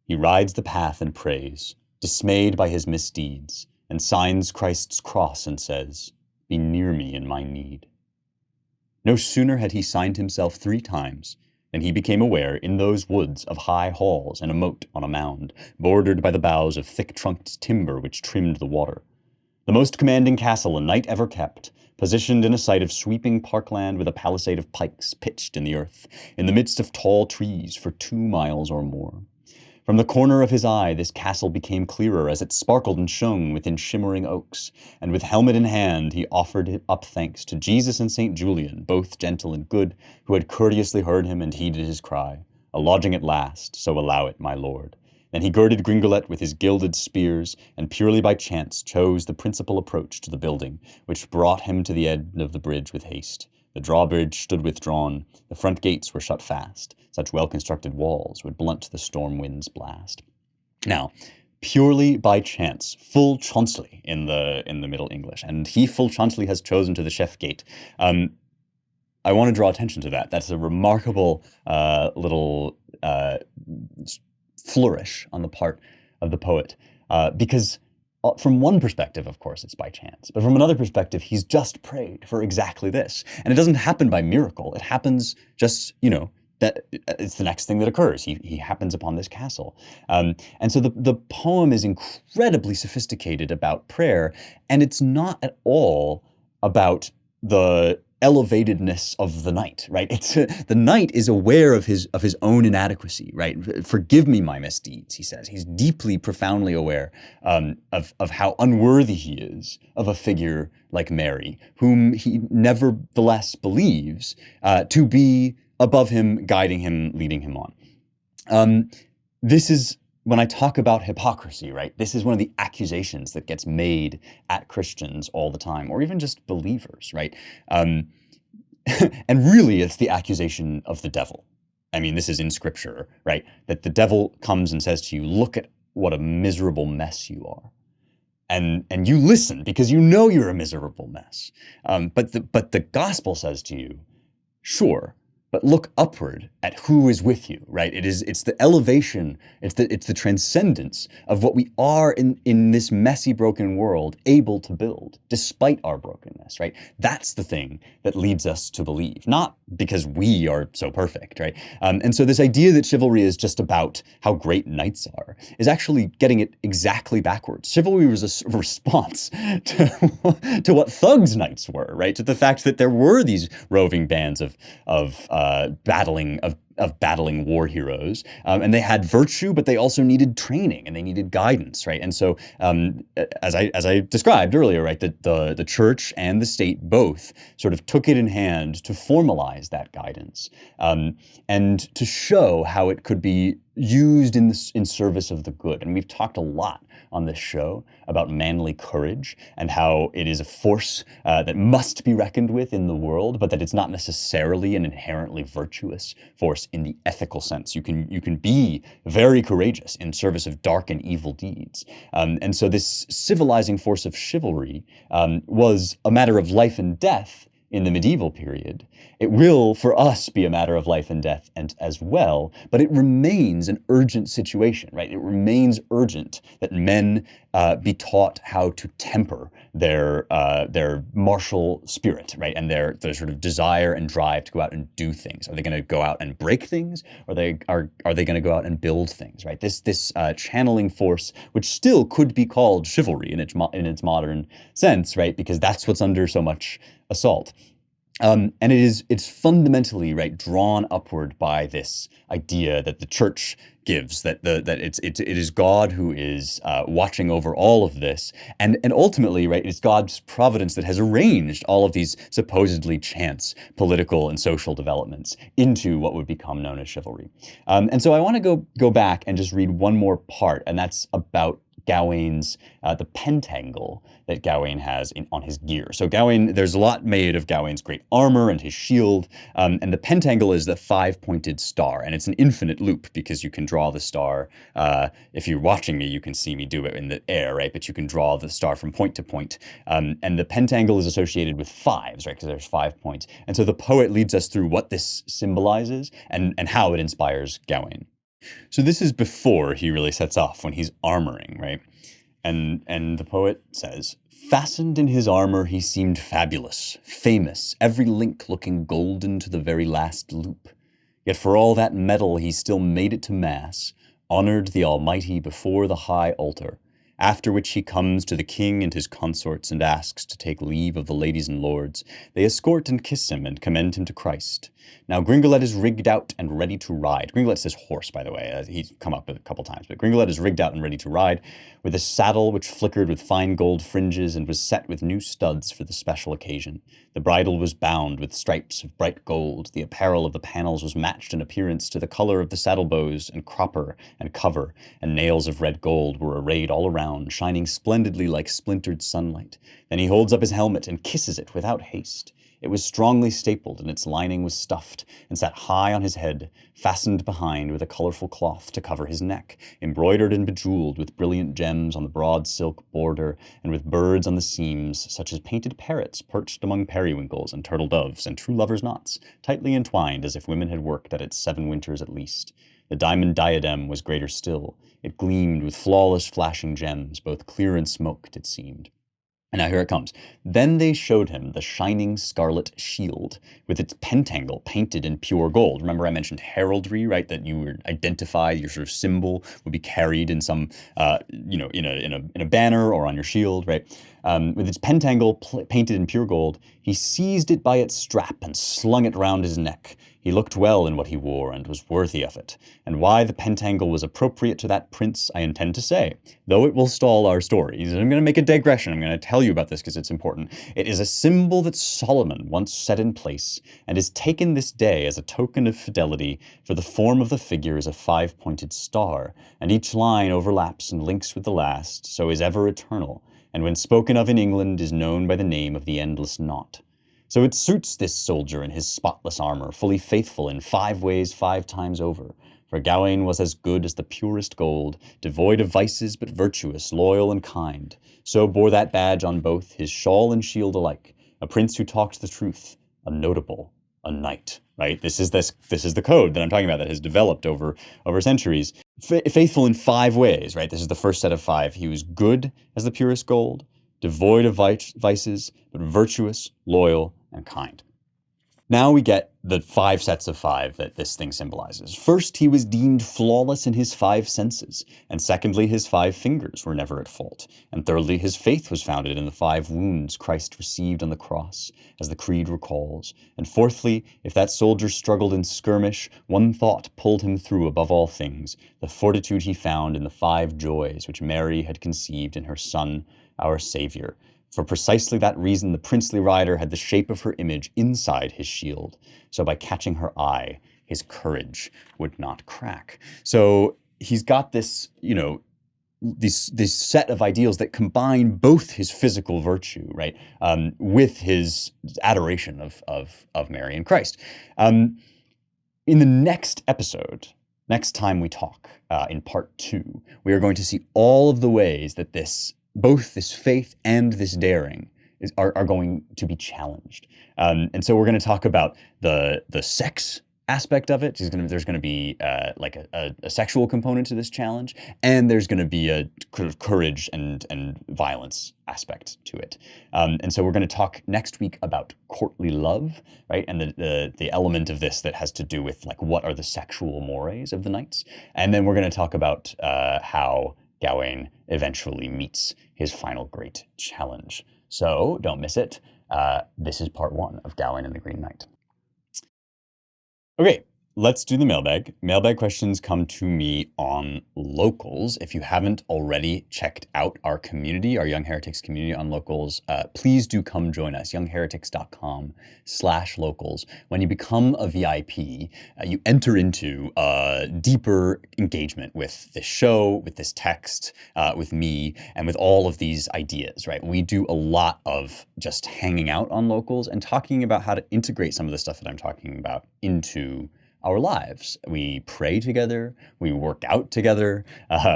He rides the path and prays, dismayed by his misdeeds, and signs Christ's cross and says, Be near me in my need. No sooner had he signed himself 3 times than he became aware in those woods of high halls and a moat on a mound, bordered by the boughs of thick-trunked timber which trimmed the water. The most commanding castle a knight ever kept, positioned in a site of sweeping parkland with a palisade of pikes pitched in the earth, in the midst of tall trees for 2 miles or more. From the corner of his eye this castle became clearer as it sparkled and shone within shimmering oaks, and with helmet in hand he offered up thanks to Jesus and St. Julian, both gentle and good, who had courteously heard him and heeded his cry. A lodging at last, so allow it, my lord. Then he girded Gringolet with his gilded spears, and purely by chance chose the principal approach to the building, which brought him to the end of the bridge with haste. The drawbridge stood withdrawn, the front gates were shut fast. Such well-constructed walls would blunt the storm wind's blast. Now, purely by chance, full chancely in the Middle English, and he full chancely has chosen to the chef gate. I want to draw attention to that. That's a remarkable little flourish on the part of the poet, because from one perspective, of course, it's by chance, but from another perspective, he's just prayed for exactly this. And it doesn't happen by miracle. It happens just, that it's the next thing that occurs. He happens upon this castle. And so the poem is incredibly sophisticated about prayer, and it's not at all about the elevatedness of the knight, right? It's the knight is aware of his own inadequacy, right? Forgive me my misdeeds, he says. He's deeply, profoundly aware of how unworthy he is of a figure like Mary, whom he nevertheless believes to be above him, guiding him, leading him on. This is when I talk about hypocrisy, right? This is one of the accusations that gets made at Christians all the time, or even just believers, right? And really, it's the accusation of the devil. I mean, this is in scripture, right? That the devil comes and says to you, look at what a miserable mess you are. And you listen because you know you're a miserable mess. But the gospel says to you, sure, but look upward at who is with you, right? It's the elevation, it's the transcendence of what we are in this messy, broken world able to build, despite our brokenness, right? That's the thing that leads us to believe, not because we are so perfect, right? And so this idea that chivalry is just about how great knights are is actually getting it exactly backwards. Chivalry was a response to what thugs knights were, right? To the fact that there were these roving bands of battling war heroes, and they had virtue, but they also needed training and they needed guidance, right? And so, as I described earlier, right, the church and the state both sort of took it in hand to formalize that guidance, and to show how it could be used in service of the good. And we've talked a lot on this show about manly courage and how it is a force that must be reckoned with in the world, but that it's not necessarily an inherently virtuous force in the ethical sense. You can be very courageous in service of dark and evil deeds. And so this civilizing force of chivalry was a matter of life and death in the medieval period. It will, for us, be a matter of life and death and as well, but it remains an urgent situation, right? It remains urgent that men be taught how to temper their martial spirit, right? And their sort of desire and drive to go out and do things. Are they going to go out and break things? Or are they going to go out and build things, right? This channeling force, which still could be called chivalry in its modern sense, right? Because that's what's under so much assault. And it's fundamentally, right, drawn upward by this idea that the church gives, that it is God who is watching over all of this, and ultimately, right, it's God's providence that has arranged all of these supposedly chance political and social developments into what would become known as chivalry. And so I want to go back and just read one more part, and that's about Gawain's, the pentangle that Gawain has on his gear. So Gawain, there's a lot made of Gawain's great armor and his shield, and the pentangle is the 5-pointed star, and it's an infinite loop because you can draw the star. If you're watching me, you can see me do it in the air, right? But you can draw the star from point to point, and the pentangle is associated with fives, right? Because there's 5 points, and so the poet leads us through what this symbolizes and how it inspires Gawain. So this is before he really sets off, when he's armoring, right? And the poet says, fastened in his armor he seemed fabulous, famous, every link looking golden to the very last loop. Yet for all that metal he still made it to mass, honored the Almighty before the high altar, after which he comes to the king and his consorts and asks to take leave of the ladies and lords. They escort and kiss him and commend him to Christ. Now Gringolet is rigged out and ready to ride. Gringolet says horse, by the way. He's come up with a couple times, but Gringolet is rigged out and ready to ride, with a saddle which flickered with fine gold fringes and was set with new studs for the special occasion. The bridle was bound with stripes of bright gold. The apparel of the panels was matched in appearance to the color of the saddle bows and crupper and cover, and nails of red gold were arrayed all around, shining splendidly like splintered sunlight. Then he holds up his helmet and kisses it without haste. It was strongly stapled, and its lining was stuffed, and sat high on his head, fastened behind with a colorful cloth to cover his neck, embroidered and bejeweled with brilliant gems on the broad silk border, and with birds on the seams, such as painted parrots perched among periwinkles and turtle doves and true lovers' knots, tightly entwined as if women had worked at it 7 winters at least. The diamond diadem was greater still. It gleamed with flawless flashing gems, both clear and smoked, it seemed. And now here it comes. Then they showed him the shining scarlet shield with its pentangle painted in pure gold. Remember I mentioned heraldry, right? That you would identify, your sort of symbol would be carried in some, in a banner or on your shield, right? With its pentangle painted in pure gold, he seized it by its strap and slung it round his neck. He looked well in what he wore and was worthy of it. And why the pentangle was appropriate to that prince, I intend to say, though it will stall our stories. I'm going to make a digression. I'm going to tell you about this because it's important. It is a symbol that Solomon once set in place and is taken this day as a token of fidelity, for the form of the figure is a five-pointed star, and each line overlaps and links with the last, so is ever eternal, and when spoken of in England is known by the name of the endless knot. So it suits this soldier in his spotless armor, fully faithful in 5 ways 5 times over. For Gawain was as good as the purest gold, devoid of vices but virtuous, loyal and kind. So bore that badge on both, his shawl and shield alike, a prince who talked the truth, a notable, a knight. Right? This is the code that I'm talking about that has developed over centuries. Faithful in 5 ways, right? This is the first set of 5. He was good as the purest gold, devoid of vices, but virtuous, loyal, and kind. Now we get the 5 sets of 5 that this thing symbolizes. First, he was deemed flawless in his 5 senses. And secondly, his 5 fingers were never at fault. And thirdly, his faith was founded in the 5 wounds Christ received on the cross, as the creed recalls. And fourthly, if that soldier struggled in skirmish, one thought pulled him through above all things, the fortitude he found in the 5 joys which Mary had conceived in her Son, our Savior. For precisely that reason, the princely rider had the shape of her image inside his shield. So by catching her eye, his courage would not crack. So he's got this, this set of ideals that combine both his physical virtue, right, with his adoration of Mary and Christ. In the next episode, next time we talk, in part 2, we are going to see all of the ways that both this faith and this daring are going to be challenged. And so we're going to talk about the sex aspect of it. There's going to be like a sexual component to this challenge, and there's going to be a kind of courage and violence aspect to it. And so we're going to talk next week about courtly love, right? And the element of this that has to do with like what are the sexual mores of the knights. And then we're going to talk about how Gawain eventually meets his final great challenge. So don't miss it. This is part 1 of Gawain and the Green Knight. Okay, let's do the mailbag. Mailbag questions come to me on Locals. If you haven't already checked out our community, our Young Heretics community on Locals, please do come join us, youngheretics.com/locals. When you become a VIP, you enter into a deeper engagement with this show, with this text, with me, and with all of these ideas, right? We do a lot of just hanging out on Locals and talking about how to integrate some of the stuff that I'm talking about into our lives. We pray together, we work out together,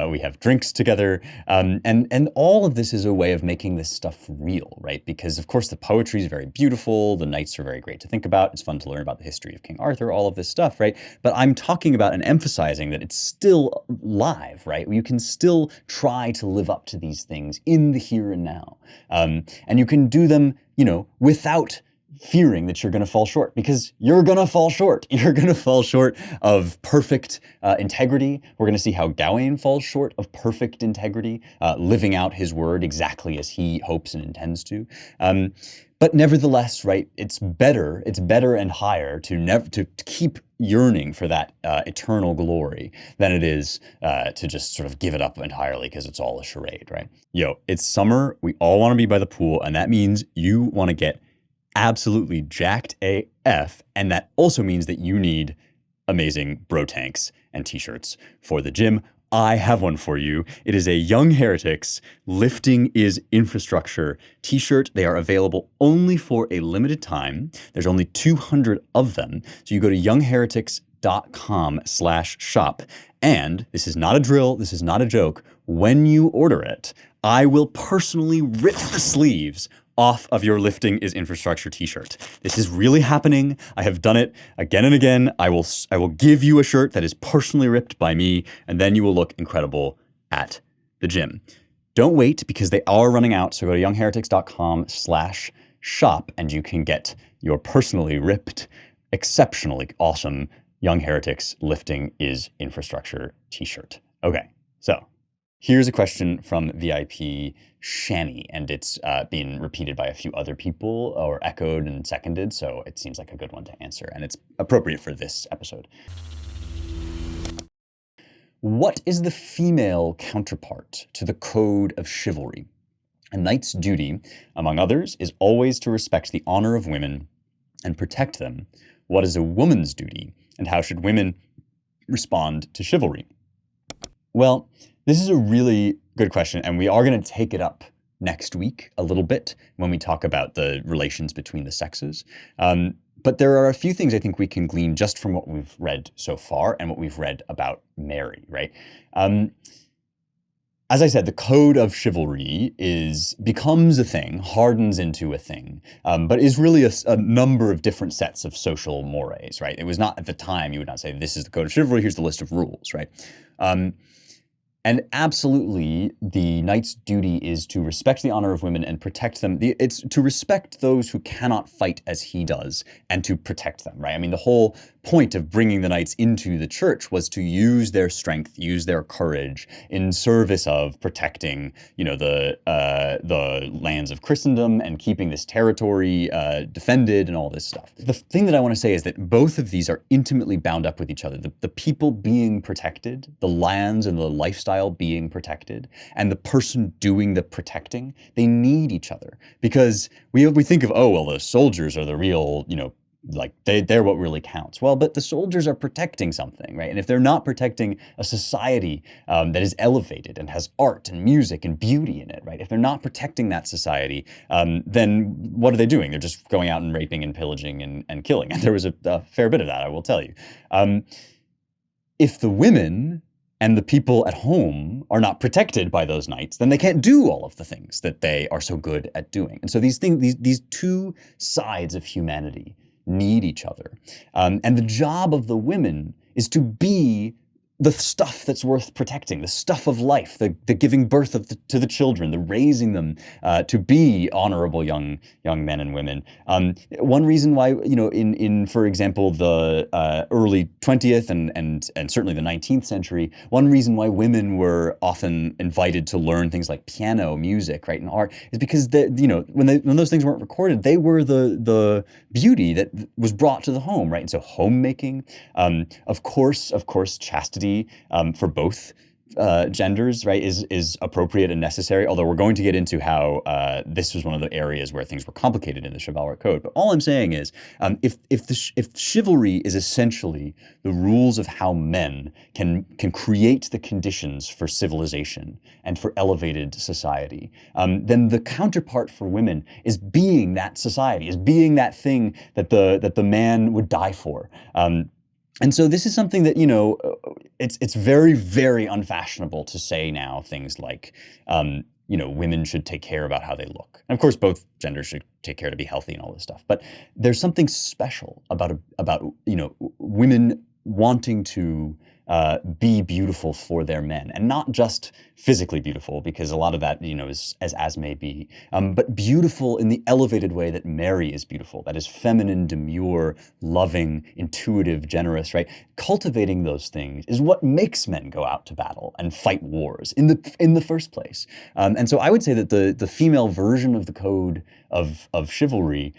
we have drinks together, and all of this is a way of making this stuff real, right? Because of course the poetry is very beautiful, the knights are very great to think about, it's fun to learn about the history of King Arthur, all of this stuff, right? But I'm talking about and emphasizing that it's still live, right? You can still try to live up to these things in the here and now. And you can do them, without fearing that you're going to fall short, because you're going to fall short. You're going to fall short of perfect integrity. We're going to see how Gawain falls short of perfect integrity, living out his word exactly as he hopes and intends to. But nevertheless, right, it's better and higher to keep yearning for that eternal glory than it is to just sort of give it up entirely because it's all a charade, right? It's summer. We all want to be by the pool, and that means you want to get absolutely jacked AF, and that also means that you need amazing bro tanks and t-shirts for the gym. I have one for you. It is a Young Heretics Lifting is Infrastructure t-shirt. They are available only for a limited time. There's only 200 of them. So you go to youngheretics.com/shop. And this is not a drill. This is not a joke. When you order it, I will personally rip the sleeves off of your Lifting is Infrastructure t-shirt. This is really happening. I have done it again and again. I will give you a shirt that is personally ripped by me, and then you will look incredible at the gym. Don't wait, because they are running out. So go to youngheretics.com/shop and you can get your personally ripped, exceptionally awesome Young Heretics Lifting is Infrastructure t-shirt. Okay, so here's a question from VIP Shani, and it's been repeated by a few other people, or echoed and seconded, so it seems like a good one to answer, and it's appropriate for this episode. What is the female counterpart to the code of chivalry? A knight's duty, among others, is always to respect the honor of women and protect them. What is a woman's duty, and how should women respond to chivalry? Well, this is a really good question, and we are going to take it up next week a little bit when we talk about the relations between the sexes. But there are a few things I think we can glean just from what we've read so far and what we've read about Mary, right? As I said, the code of chivalry becomes a thing, hardens into a thing, but is really a number of different sets of social mores, right? It was not, at the time, you would not say, this is the code of chivalry, here's the list of rules, right? And absolutely, the knight's duty is to respect the honor of women and protect them. It's to respect those who cannot fight as he does and to protect them, right? I mean, the whole point of bringing the knights into the church was to use their strength, use their courage in service of protecting, the lands of Christendom and keeping this territory defended and all this stuff. The thing that I want to say is that both of these are intimately bound up with each other. The people being protected, the lands and the lifestyle being protected, and the person doing the protecting, they need each other, because we think of, oh, well, the soldiers are the real, like they're what really counts. Well, but the soldiers are protecting something, right? And if they're not protecting a society that is elevated and has art and music and beauty in it, right? If they're not protecting that society, then what are they doing? They're just going out and raping and pillaging and killing. And there was a fair bit of that, I will tell you. If the women and the people at home are not protected by those knights, then they can't do all of the things that they are so good at doing. And so these two sides of humanity need each other. And the job of the women is to be the stuff that's worth protecting, the stuff of life, the giving birth to the children, the raising them to be honorable young men and women. One reason why, in for example, the early 20th and certainly the 19th century, one reason why women were often invited to learn things like piano, music, right, and art is because when those things weren't recorded, they were the beauty that was brought to the home, right? And so homemaking, of course, chastity for both genders, right, is appropriate and necessary, although we're going to get into how this was one of the areas where things were complicated in the chivalric code. But all I'm saying is, if chivalry is essentially the rules of how men can create the conditions for civilization and for elevated society, then the counterpart for women is being that society, is being that thing that the man would die for. And so this is something that, it's very, very unfashionable to say now things like, women should take care about how they look. And of course, both genders should take care to be healthy and all this stuff. But there's something special about women wanting to be beautiful for their men, and not just physically beautiful, because a lot of that, is as may be, but beautiful in the elevated way that Mary is beautiful, that is feminine, demure, loving, intuitive, generous, right? Cultivating those things is what makes men go out to battle and fight wars in the first place. And so I would say that the female version of the code of chivalry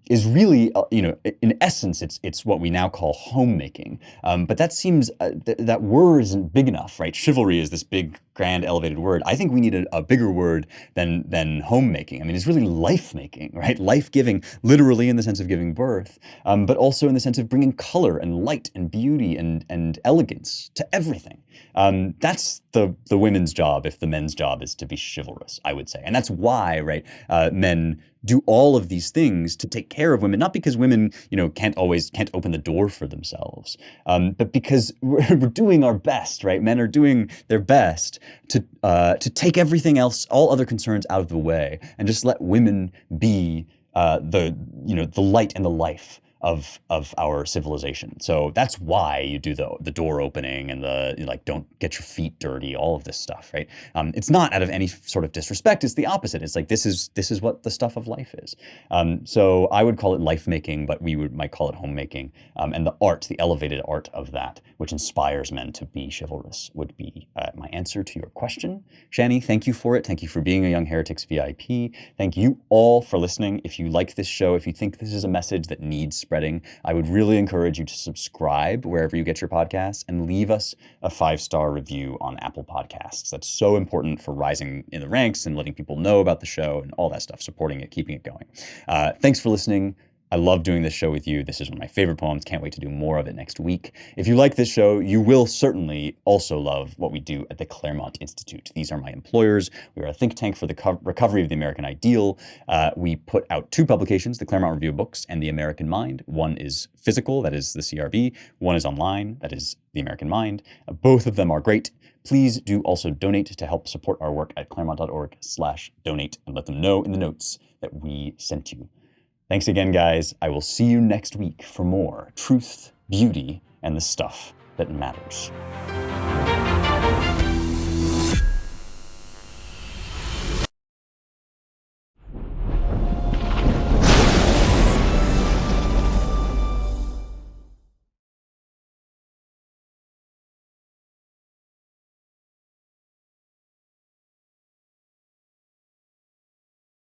is really, in essence, it's what we now call homemaking. But that seems that word isn't big enough, right? Chivalry is this big, grand, elevated word. I think we need a bigger word than homemaking. I mean, it's really life-making, right? Life-giving, literally in the sense of giving birth, but also in the sense of bringing color and light and beauty and elegance to everything. That's the women's job, if the men's job is to be chivalrous, I would say. And that's why, right, men do all of these things to take care of women, not because women, can't open the door for themselves, but because we're doing our best, right? Men are doing their best to take everything else, all other concerns out of the way, and just let women be the light and the life of our civilization. So that's why you do the door opening and don't get your feet dirty, all of this stuff, right? It's not out of any sort of disrespect. It's the opposite. It's like this is what the stuff of life is. So I would call it life making, but we might call it homemaking. And the elevated art of that, which inspires men to be chivalrous, would be my answer to your question. Shani, thank you for it. Thank you for being a Young Heretics VIP. Thank you all for listening. If you like this show, if you think this is a message that needs spreading, I would really encourage you to subscribe wherever you get your podcasts and leave us a 5-star review on Apple Podcasts. That's so important for rising in the ranks and letting people know about the show and all that stuff, supporting it, keeping it going. Thanks for listening. I love doing this show with you. This is one of my favorite poems. Can't wait to do more of it next week. If you like this show, you will certainly also love what we do at the Claremont Institute. These are my employers. We are a think tank for the recovery of the American ideal. We put out 2 publications, the Claremont Review of Books and The American Mind. One is physical, that is the CRB. One is online, that is The American Mind. Both of them are great. Please do also donate to help support our work at claremont.org/donate and let them know in the notes that we sent you. Thanks again, guys. I will see you next week for more truth, beauty, and the stuff that matters.